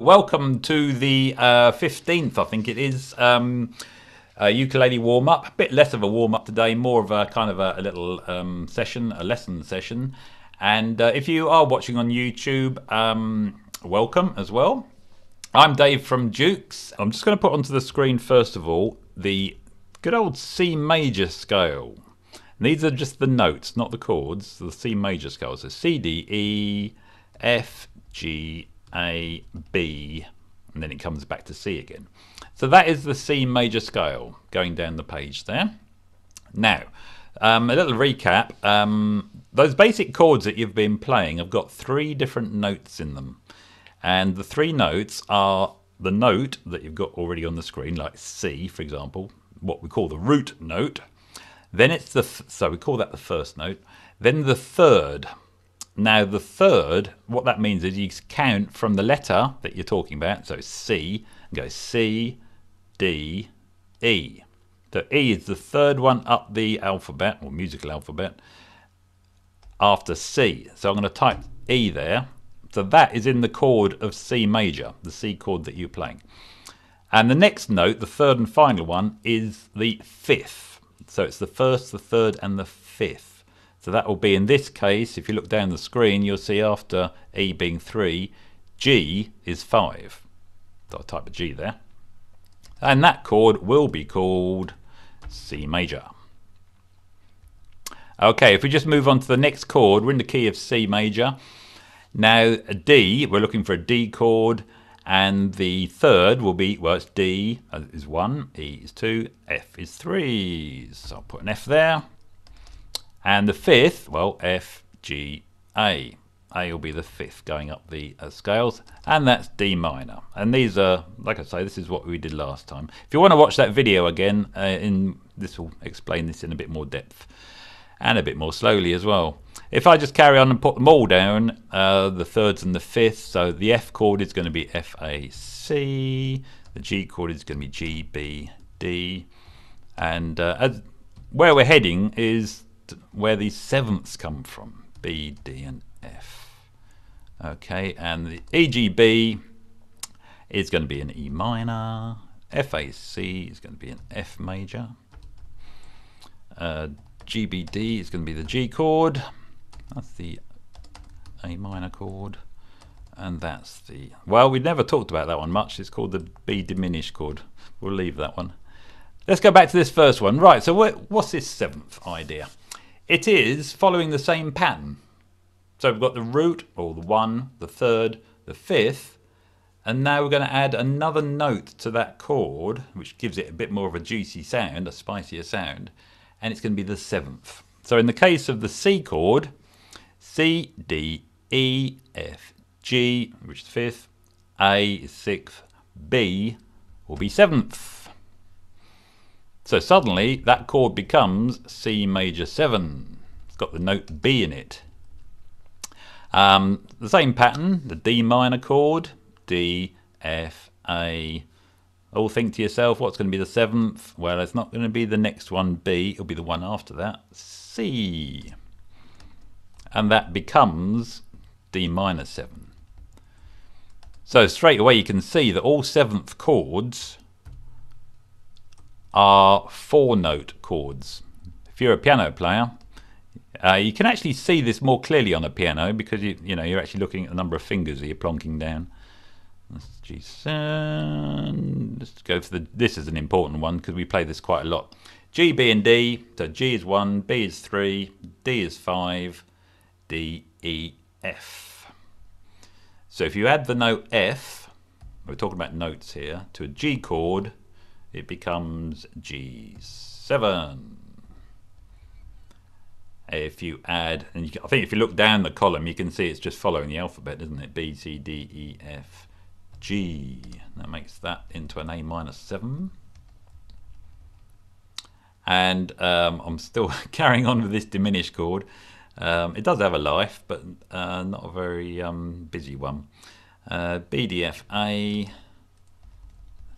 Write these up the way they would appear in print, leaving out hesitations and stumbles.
Welcome to the 15th, I think it is, ukulele warm-up. A bit less of a warm-up today, more of a kind of a little session, a lesson session. And if you are watching on YouTube, welcome as well. I'm Dave from Dukes. I'm just going to put onto the screen, first of all, the good old C major scale. And these are just the notes, not the chords, the C major scale. So C, D, E, F, G, A, B, and then it comes back to C again. So that is the C major scale going down the page there. Now, a little recap. Those basic chords that you've been playing have got three different notes in them. And the three notes are the note that you've got already on the screen, like C, for example, what we call the root note. Then it's so we call that the first note. Then the third. Now the third, what that means is you count from the letter that you're talking about, so C, and go C, D, E. So E is the third one up the alphabet, or musical alphabet, after C. So I'm going to type E there. So that is in the chord of C major, the C chord that you're playing. And the next note, the third and final one, is the fifth. So it's the first, the third, and the fifth. So that will be, in this case, if you look down the screen, you'll see after E being 3, G is 5. So I'll type a G there. And that chord will be called C major. Okay, if we just move on to the next chord, we're in the key of C major. Now a D, we're looking for a D chord, and the third will be, well, it's D is 1, E is 2, F is 3. So I'll put an F there. And the fifth, well, F, G, A. A will be the fifth going up the scales, and that's D minor. And these are, like I say, this is what we did last time. If you want to watch that video again, this will explain this in a bit more depth and a bit more slowly as well. If I just carry on and put them all down, the thirds and the fifths, so the F chord is going to be F, A, C, the G chord is going to be G, B, D, and where we're heading is where these sevenths come from, B, D, and F. Okay, and the E, G, B is going to be an E minor, F, A, C is going to be an F major, G, B, D is going to be the G chord, that's the A minor chord, and that's the, well, we never talked about that one much, it's called the B diminished chord. We'll leave that one. Let's go back to this first one. Right, so what's this seventh idea? It is following the same pattern. So we've got the root, or the 1, the third, the fifth, and now we're going to add another note to that chord, which gives it a bit more of a juicy sound, a spicier sound, and it's going to be the seventh. So in the case of the C chord, C, D, E, F, G, which is fifth, A is sixth, B will be seventh. So suddenly that chord becomes C major 7. It's got the note B in it. The same pattern, the D minor chord, D, F, A. All think to yourself, what's going to be the seventh? Well, it's not going to be the next one, B. It'll be the one after that, C. And that becomes D minor 7. So straight away you can see that all seventh chords are 4-note chords. If you're a piano player, you can actually see this more clearly on a piano because you're actually looking at the number of fingers that you're plonking down. That's G7. Let's go for this is an important one because we play this quite a lot. G, B, and D. So G is 1, B is 3, D is 5, D, E, F. So if you add the note F, we're talking about notes here, to a G chord, it becomes G7. If you add, and I think if you look down the column, you can see it's just following the alphabet, isn't it? B, C, D, E, F, G. That makes that into an A minor 7. And I'm still carrying on with this diminished chord. It does have a life, but not a very busy one. B, D, F, A.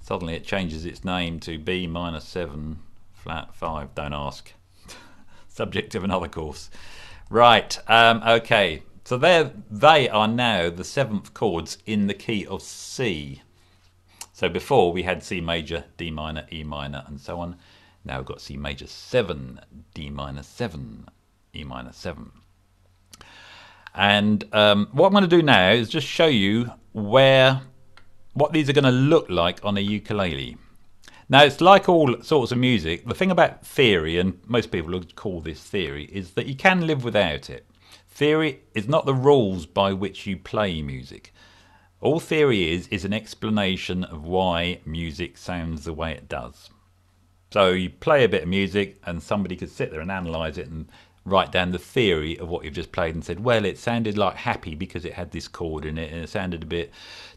Suddenly it changes its name to B minor 7 flat 5. Don't ask. Subject of another course. Right. Okay. So they are now the 7th chords in the key of C. So before we had C major, D minor, E minor, and so on. Now we've got C major 7, D minor 7, E minor 7. And what I'm going to do now is just show you what these are going to look like on a ukulele. Now, it's like all sorts of music. The thing about theory, and most people would call this theory, is that you can live without it. Theory is not the rules by which you play music. All theory is an explanation of why music sounds the way it does. So you play a bit of music and somebody could sit there and analyse it and write down the theory of what you've just played and said, well, it sounded like happy because it had this chord in it, and it sounded a bit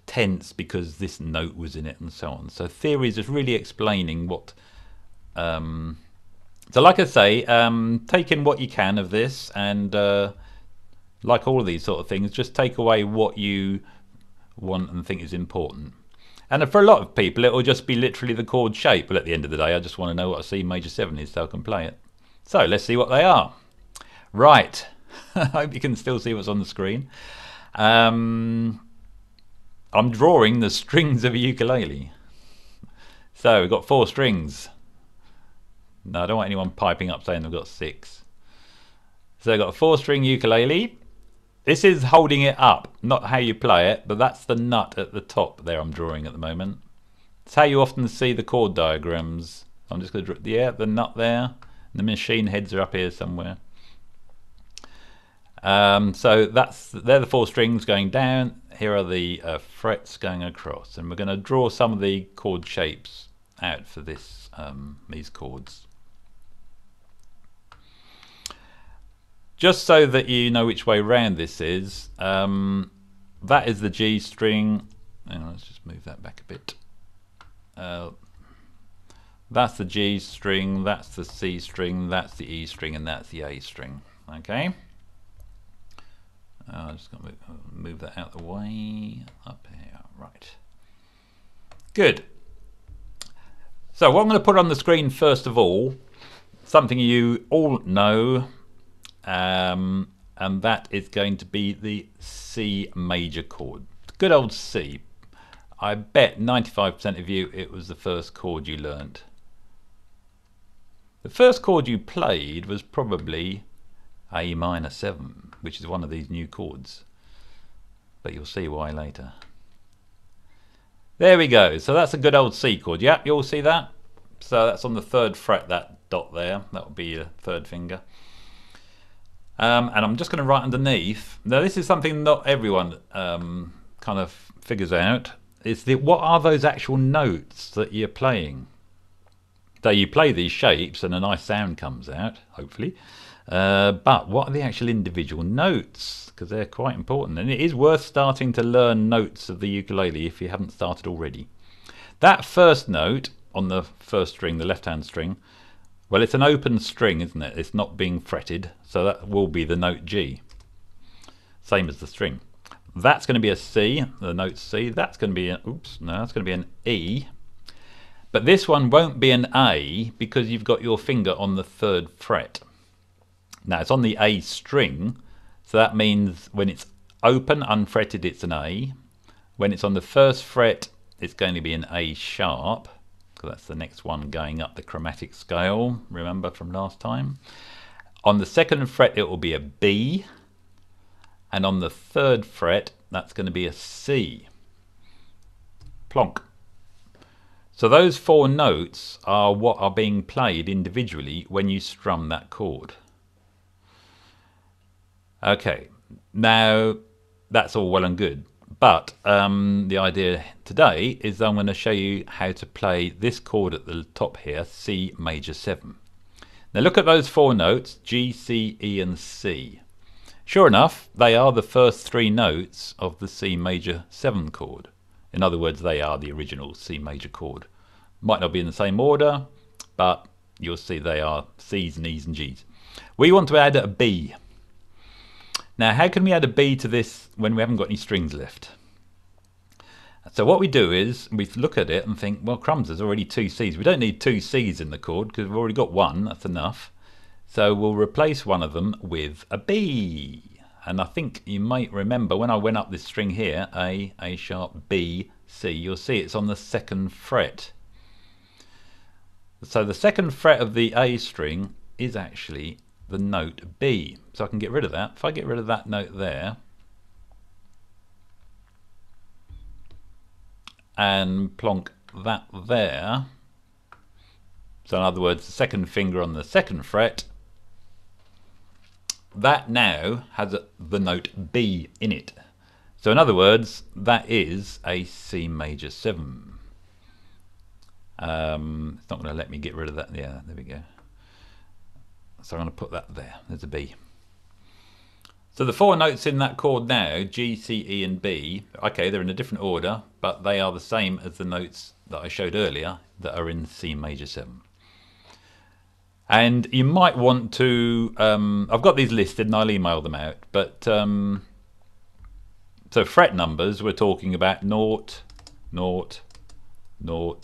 tense because this note was in it, and so on. So theory is just really explaining what... So like I say, take in what you can of this, and like all of these sort of things, just take away what you want and think is important. And for a lot of people, it will just be literally the chord shape. But at the end of the day, I just want to know what a C major 7 is so I can play it. So let's see what they are. Right. I hope you can still see what's on the screen. I'm drawing the strings of a ukulele. So we've got 4 strings. No, I don't want anyone piping up saying they've got 6. So I've got a 4-string ukulele. This is holding it up, not how you play it, but that's the nut at the top there I'm drawing at the moment. It's how you often see the chord diagrams. I'm just going to draw, yeah, the nut there. The machine heads are up here somewhere. So they're the 4 strings going down. Here are the frets going across, and we're going to draw some of the chord shapes out for this these chords. Just so that you know which way round this is, that is the G string. Hang on, let's just move that back a bit. That's the G string, that's the C string, that's the E string, and that's the A string. Okay. I'm just going to move that out of the way. Up here, right. Good. So what I'm going to put on the screen first of all, something you all know, and that is going to be the C major chord. Good old C. I bet 95% of you it was the first chord you learnt. The first chord you played was probably A minor 7, which is one of these new chords, but you'll see why later. There we go. So that's a good old C chord. Yep, you all see that? So that's on the 3rd fret, that dot there. That would be your 3rd finger. And I'm just going to write underneath. Now this is something not everyone kind of figures out. It's what are those actual notes that you're playing? So you play these shapes and a nice sound comes out, hopefully. But what are the actual individual notes? Because they're quite important. And it is worth starting to learn notes of the ukulele if you haven't started already. That first note on the 1st string, the left-hand string, well, it's an open string, isn't it? It's not being fretted, so that will be the note G. Same as the string. That's going to be a C, the note C. That's going to be an, oops, no, that's going to be an E. But this one won't be an A because you've got your finger on the 3rd fret. Now it's on the A string, so that means when it's open, unfretted, it's an A. When it's on the 1st fret, it's going to be an A sharp. That's the next one going up the chromatic scale, remember from last time. On the 2nd fret it will be a B, and on the 3rd fret that's going to be a C. Plonk. So those 4 notes are what are being played individually when you strum that chord. Okay, now that's all well and good. But the idea today is I'm going to show you how to play this chord at the top here, C major 7. Now look at those 4 notes, G, C, E and C. Sure enough, they are the first 3 notes of the C major 7 chord. In other words, they are the original C major chord. Might not be in the same order, but you'll see they are C's and E's and G's. We want to add a B. Now, how can we add a B to this when we haven't got any strings left? So what we do is we look at it and think, well, crumbs, there's already 2 C's. We don't need 2 C's in the chord because we've already got one. That's enough. So we'll replace one of them with a B. And I think you might remember when I went up this string here, A sharp, B, C, you'll see it's on the 2nd fret. So the 2nd fret of the A string is actually the note B. So I can get rid of that. If I get rid of that note there and plonk that there, so in other words, the 2nd finger on the 2nd fret, that now has the note B in it. So in other words, that is a C major 7. It's not going to let me get rid of that. Yeah, there we go. So I'm going to put that there. There's a B. So the 4 notes in that chord now, G, C, E and B, okay, they're in a different order, but they are the same as the notes that I showed earlier that are in C major 7. And you might want to, I've got these listed and I'll email them out, but so fret numbers, we're talking about 0, 0, 0,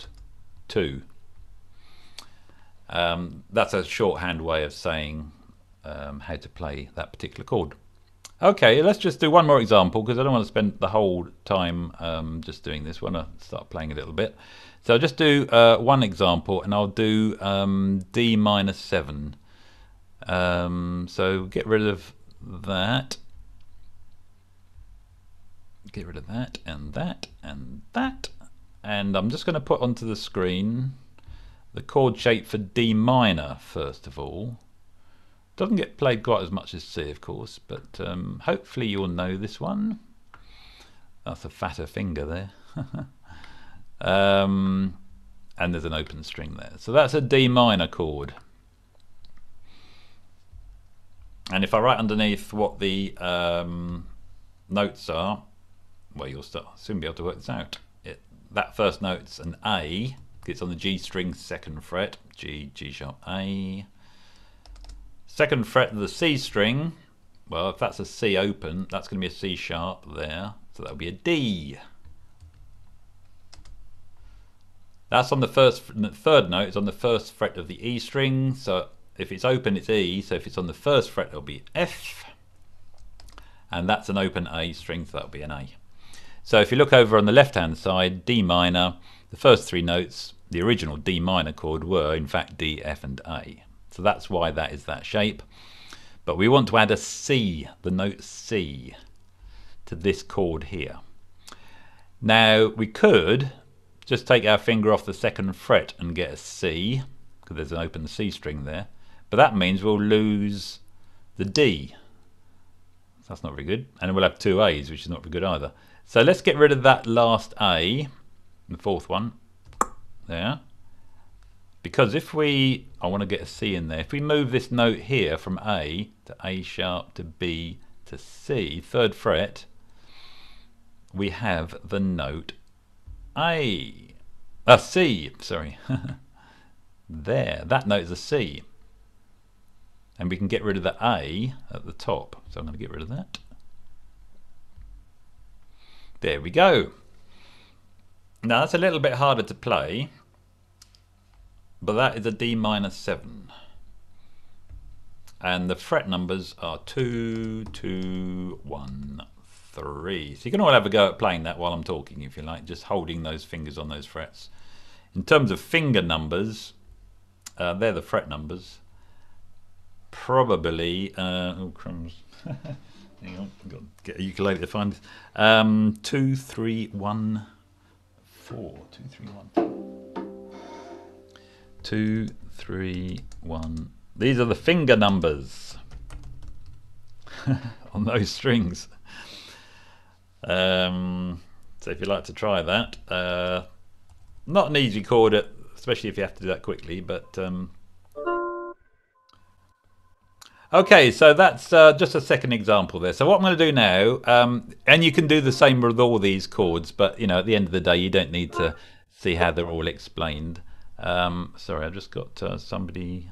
2. That's a shorthand way of saying how to play that particular chord. Okay, let's just do one more example because I don't want to spend the whole time just doing this. I want to start playing a little bit. So I'll just do one example and I'll do D minor 7. So get rid of that. Get rid of that and that and that. And I'm just going to put onto the screen the chord shape for D minor first of all. Doesn't get played quite as much as C, of course, but hopefully you'll know this one. That's a fatter finger there. And there's an open string there. So that's a D minor chord. And if I write underneath what the notes are, well, you'll soon be able to work this out. That first note's an A. It's on the G string 2nd fret. G, G sharp, A. 2nd fret of the C string, well, if that's a C open, that's going to be a C sharp there, so that'll be a D. That's on the third note, it's on the 1st fret of the E string, so if it's open it's E, so if it's on the 1st fret it'll be F, and that's an open A string, so that'll be an A. So if you look over on the left hand side, D minor, the first 3 notes, the original D minor chord were in fact D, F and A. So that's why that is that shape. But we want to add a C, the note C, to this chord here. Now we could just take our finger off the 2nd fret and get a C, because there's an open C string there. But that means we'll lose the D. That's not very good. And we'll have 2 A's, which is not very good either. So let's get rid of that last A, the 4th one, there. Because if I want to get a C in there, if we move this note here from A to A sharp to B to C, 3rd fret, we have the note C, sorry. There, that note is a C. And we can get rid of the A at the top. So I'm going to get rid of that. There we go. Now that's a little bit harder to play, but that is a D minor 7. And the fret numbers are 2, 2, 1, 3. So you can all have a go at playing that while I'm talking if you like, just holding those fingers on those frets. In terms of finger numbers, they're the fret numbers. Probably, oh crumbs. Hang on, I've got to get a ukulele to find this. 2, 3, 1, 4. 2, 3, 1. 2, 3, 1. These are the finger numbers on those strings. So if you'd like to try that, not an easy chord, especially if you have to do that quickly, but okay, so that's just a second example there. So what I'm going to do now, and you can do the same with all these chords, but you know, at the end of the day, you don't need to see how they're all explained. Sorry, I've just got somebody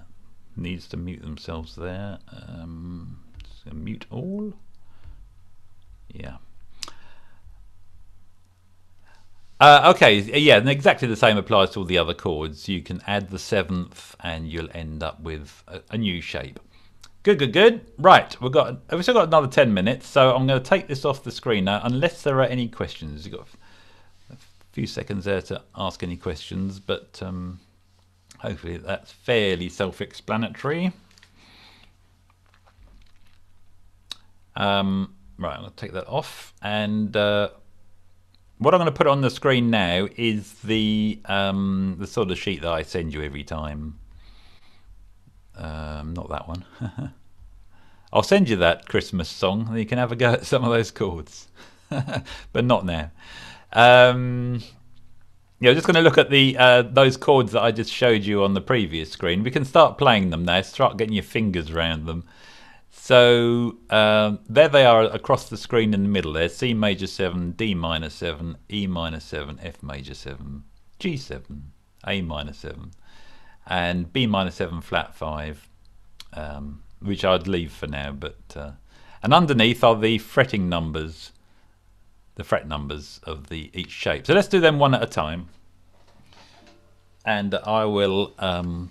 needs to mute themselves there. So mute all. Yeah. Okay, yeah, and exactly the same applies to all the other chords. You can add the 7th and you'll end up with a new shape. Good. Right, we've still got another 10 minutes, so I'm going to take this off the screen now, unless there are any questions. You've got a few seconds there to ask any questions, but hopefully that's fairly self-explanatory. Right, I'm going to take that off, and what I'm going to put on the screen now is the sort of sheet that I send you every time. Not that one. I'll send you that Christmas song, and you can have a go at some of those chords, but not now. Yeah, just going to look at the those chords that I just showed you on the previous screen. We can start playing them now. Start getting your fingers around them. So there they are across the screen in the middle there. C major 7, D minor 7, E minor 7, F major 7, G7, A minor 7, and B minor 7 flat 5, which I'd leave for now. But and underneath are the fretting numbers, the fret numbers of each shape. So let's do them one at a time. And I will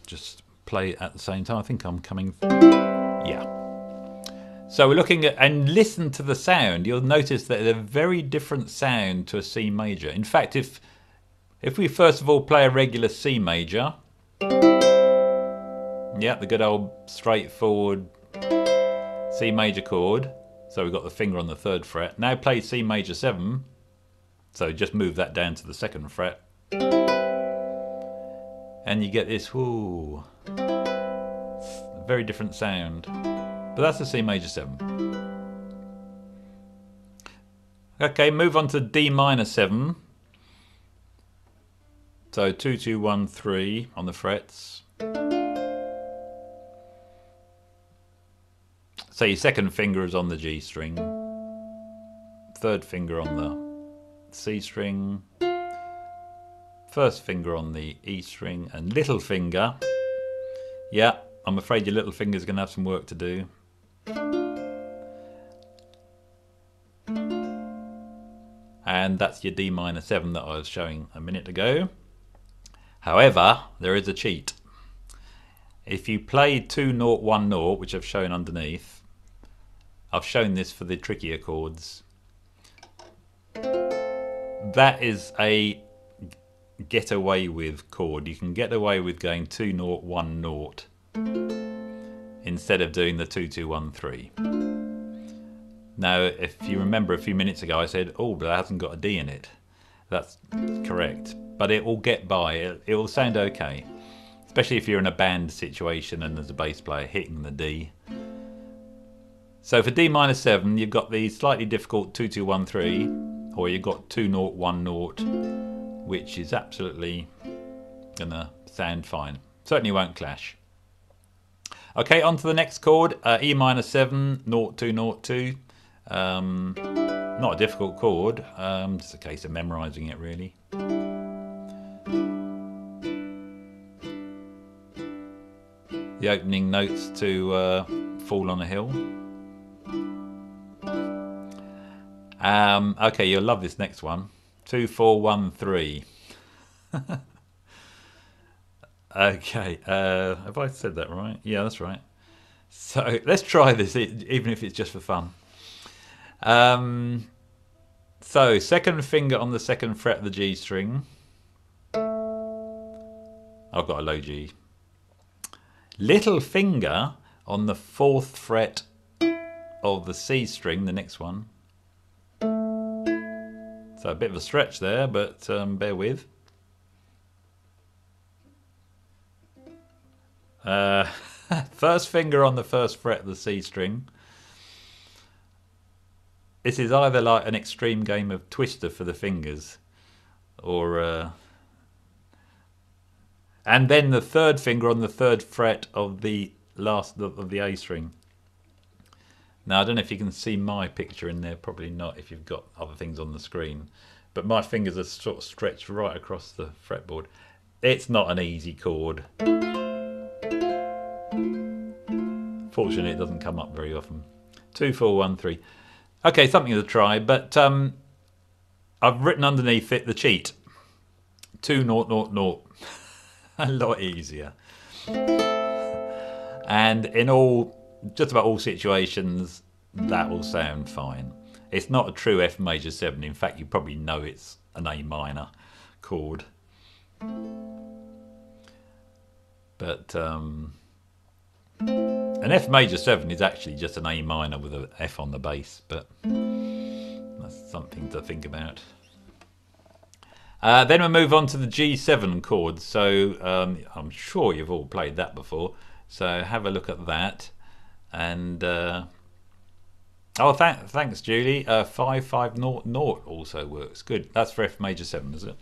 just play at the same time. I think I'm coming. Yeah. So we're looking at, and listen to the sound. You'll notice that they're a very different sound to a C major. In fact, if we first of all play a regular C major, yeah, the good old straightforward C major chord. So we've got the finger on the 3rd fret. Now play C major 7. So just move that down to the 2nd fret. And you get this, whoo, very different sound. But that's the C major 7. Okay, move on to D minor 7. So 2, 2, 1, 3 on the frets. So your 2nd finger is on the G string. 3rd finger on the C string. 1st finger on the E string. And little finger. Yeah, I'm afraid your little finger's going to have some work to do. And that's your D minor 7 that I was showing a minute ago. However, there is a cheat. If you play 2 0 1 0, which I've shown underneath, I've shown this for the trickier chords. That is a get away with chord. You can get away with going 2 0 1 0 instead of doing the 2 2 1 3. Now, if you remember a few minutes ago, I said, oh, but that hasn't got a D in it. That's correct. But it will get by. It will sound okay. Especially if you're in a band situation and there's a bass player hitting the D. So for D minor 7, you've got the slightly difficult 2 2 1 3, or you've got 2 0 1 0, which is absolutely going to sound fine. Certainly won't clash. Okay, on to the next chord, E minor 7, 0 2 0 2. Not a difficult chord, just a case of memorising it really. The opening notes to Fall on a Hill. Okay, you'll love this next one. 2 4 1 3. Okay, have I said that right? Yeah, that's right. So let's try this, even if it's just for fun. So 2nd finger on the 2nd fret of the G string. I've got a low G. Little finger on the 4th fret of the C string, the next one. So a bit of a stretch there, but bear with. First finger on the 1st fret of the C string. This is either like an extreme game of Twister for the fingers, or and then the 3rd finger on the 3rd fret of the last of the A string. Now I don't know if you can see my picture in there, probably not if you've got other things on the screen, but my fingers are sort of stretched right across the fretboard. It's not an easy chord. Fortunately it doesn't come up very often. 2 4 1 3. Okay, something to try, but I've written underneath it the cheat. 2 0 0 0. A lot easier. And in all just about all situations, that will sound fine. It's not a true F major 7. In fact, you probably know it's an A minor chord. But an F major 7 is actually just an A minor with an F on the bass, but that's something to think about. Then we'll move on to the G7 chords. So I'm sure you've all played that before. So have a look at that. And oh, thanks, Julie. 5500 also works. Good. That's for F major 7, is it?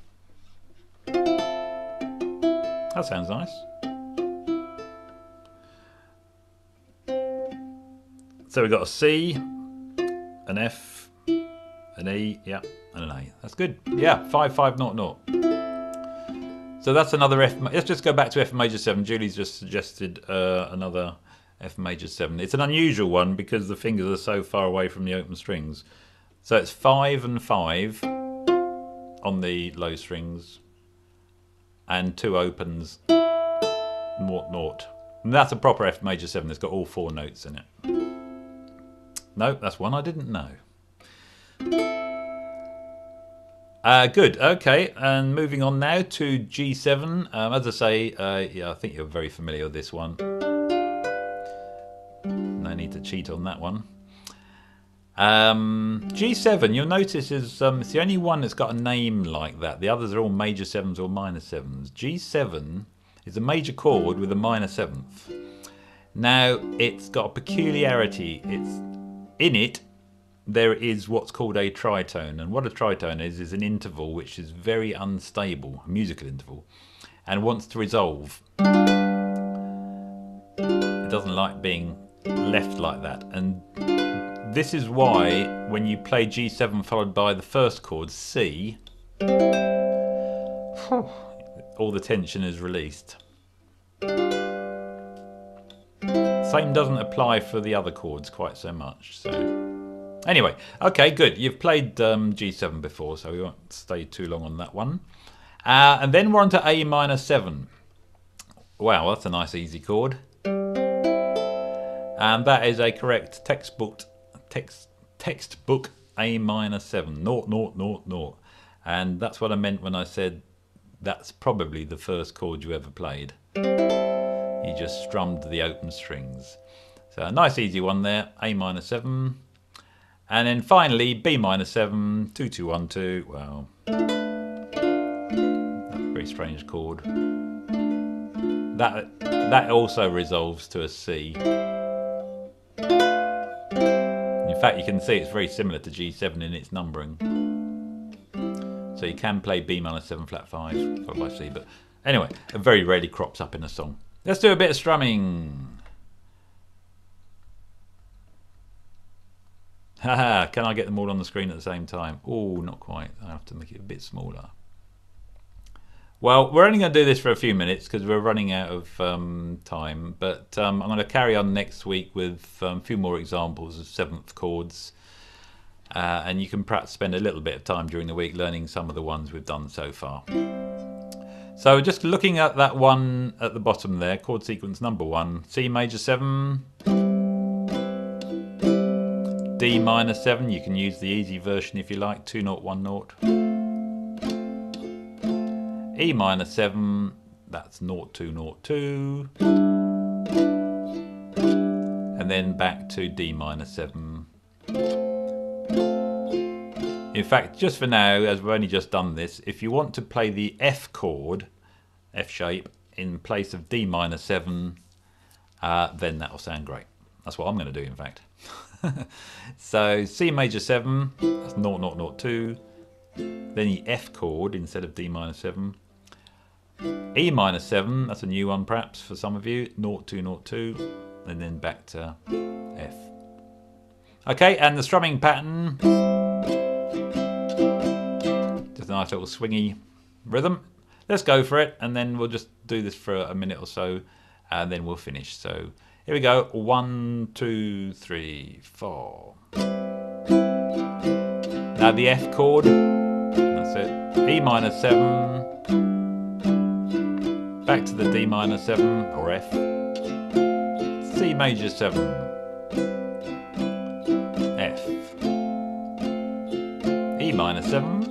That sounds nice. So we've got a C, an F, an E, yeah, and an A. That's good. Yeah, 5500. So that's another F. Let's just go back to F major 7. Julie's just suggested another F major 7. It's an unusual one because the fingers are so far away from the open strings. So it's 5 and 5 on the low strings and 2 opens, 0, 0. And that's a proper F major 7. It's got all 4 notes in it. No, that's one I didn't know. Good, okay, and moving on now to G7. As I say, yeah, I think you're very familiar with this one. No need to cheat on that one. G7, you'll notice is it's the only one that's got a name like that. The others are all major 7s or minor 7s. G7 is a major chord with a minor 7th. Now, it's got a peculiarity. In it, there is what's called a tritone, and what a tritone is an interval which is very unstable, a musical interval, and wants to resolve. It doesn't like being left like that, and this is why when you play G7 followed by the first chord, C, all the tension is released. Same doesn't apply for the other chords quite so much. So anyway, okay, good. You've played G7 before, so we won't stay too long on that one. And then we're on to A minor 7. Wow, that's a nice easy chord. And that is a correct textbook A minor 7. 0, 0, 0, 0. And that's what I meant when I said that's probably the first chord you ever played. You just strummed the open strings. So a nice easy one there, A minor 7. And then finally, B minor 7, 2, 2, 1, 2. Well, that's a very strange chord. That also resolves to a C. In fact, you can see it's very similar to G7 in its numbering. So you can play B minor 7 flat 5 followed by C, but anyway, it very rarely crops up in a song. Let's do a bit of strumming. Haha, can I get them all on the screen at the same time? Oh, not quite. I have to make it a bit smaller. Well, we're only going to do this for a few minutes because we're running out of time, but I'm going to carry on next week with a few more examples of 7th chords. And you can perhaps spend a little bit of time during the week learning some of the ones we've done so far. So just looking at that one at the bottom there, chord sequence number 1, C major 7, D minor 7, you can use the easy version if you like, 2 0 1 0. E minor 7, that's 0 2 0 2. And then back to D minor 7. In fact, just for now, as we've only just done this, if you want to play the F chord, F shape, in place of D minor 7, then that'll sound great. That's what I'm going to do, in fact. So C major 7, that's 0 0 0 2. Then the F chord instead of D minor 7. E minor 7, that's a new one perhaps for some of you, 0 2 0 2. And then back to F. Okay, and the strumming pattern. Just a nice little swingy rhythm. Let's go for it, and then we'll just do this for a minute or so, and then we'll finish. So here we go. 1 2 3 4. Now the F chord. That's it. E minor 7. Back to the D minor 7 or F. C major 7, F, E minor 7,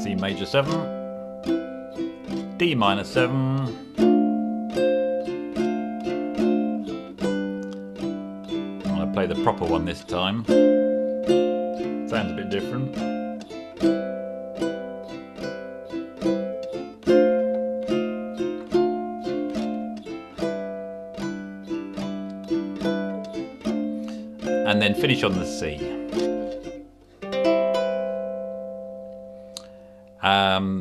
C major 7, D minor 7, I'm going to play the proper one this time. Sounds a bit different. And then finish on the C.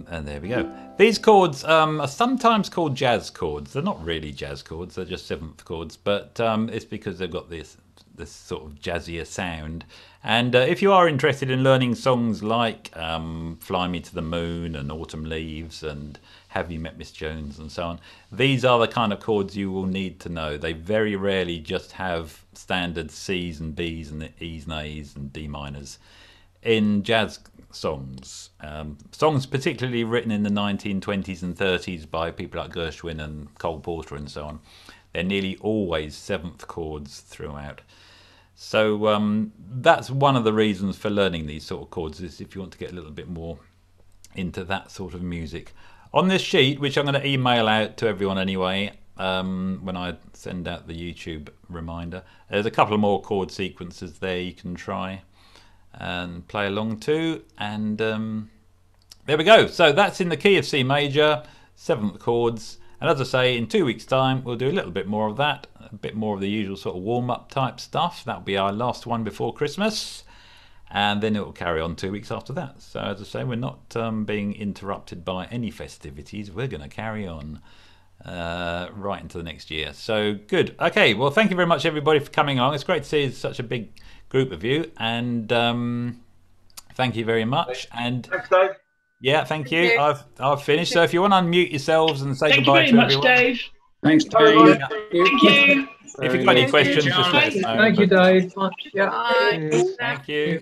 And there we go. These chords are sometimes called jazz chords. They're not really jazz chords, they're just 7th chords, but it's because they've got this sort of jazzier sound. And if you are interested in learning songs like Fly Me to the Moon and Autumn Leaves and Have You Met Miss Jones and so on, these are the kind of chords you will need to know. They very rarely just have standard C's and B's and E's and A's and D minors. In jazz songs, songs particularly written in the 1920s and 30s by people like Gershwin and Cole Porter and so on, they're nearly always 7th chords throughout. So that's one of the reasons for learning these sort of chords, is if you want to get a little bit more into that sort of music. On this sheet, which I'm going to email out to everyone anyway, when I send out the YouTube reminder, there's a couple of more chord sequences there you can try and play along to, and there we go. So that's in the key of C major, 7th chords, and as I say, in 2 weeks time we'll do a little bit more of that, a bit more of the usual sort of warm-up type stuff. That'll be our last one before Christmas, and then it will carry on 2 weeks after that. So as I say, we're not being interrupted by any festivities. We're going to carry on right into the next year. So good. Okay, well, thank you very much everybody for coming along. It's great to see such a big group of you, and thank you very much. And thanks, Dave. Yeah, thank you. I've finished. So if you want to unmute yourselves and say goodbye to everyone. Thank you very much, Dave. Thanks, Dave. Thank you. If you've got any questions, just let us know. Thank you, Dave. Bye. Thank you.